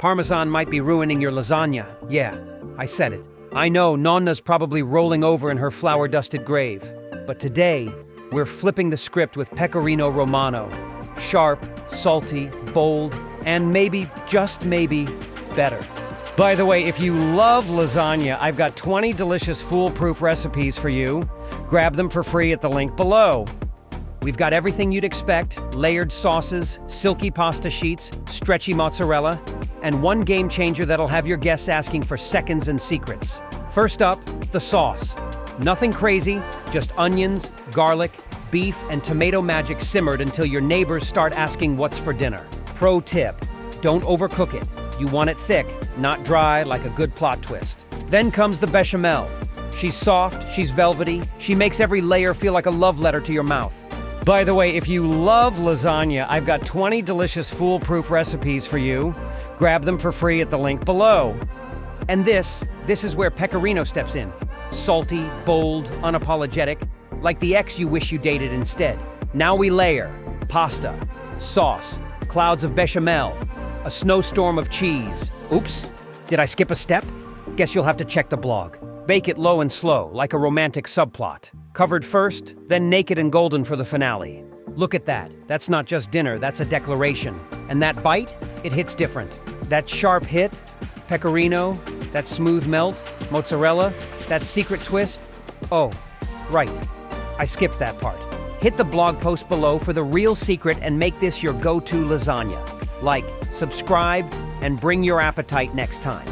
Parmesan might be ruining your lasagna. Yeah, I said it. I know Nonna's probably rolling over in her flour-dusted grave. But today, we're flipping the script with Pecorino Romano. Sharp, salty, bold, and maybe, just maybe, better. By the way, if you love lasagna, I've got 20 delicious foolproof recipes for you. Grab them for free at the link below. We've got everything you'd expect: layered sauces, silky pasta sheets, stretchy mozzarella, and one game changer that'll have your guests asking for seconds and secrets. First up, the sauce. Nothing crazy, just onions, garlic, beef, and tomato magic simmered until your neighbors start asking what's for dinner. Pro tip: don't overcook it. You want it thick, not dry like a good plot twist. Then comes the bechamel. She's soft, she's velvety, she makes every layer feel like a love letter to your mouth. By the way, if you love lasagna, I've got 20 delicious foolproof recipes for you. Grab them for free at the link below. And this is where Pecorino steps in. Salty, bold, unapologetic, like the ex you wish you dated instead. Now we layer pasta, sauce, clouds of bechamel, a snowstorm of cheese. Oops, did I skip a step? Guess you'll have to check the blog. Bake it low and slow, like a romantic subplot. Covered first, then naked and golden for the finale. Look at that. That's not just dinner, that's a declaration. And that bite, it hits different. That sharp hit, pecorino, that smooth melt, mozzarella, that secret twist. Oh, right. I skipped that part. Hit the blog post below for the real secret and make this your go-to lasagna. Like, subscribe, and bring your appetite next time.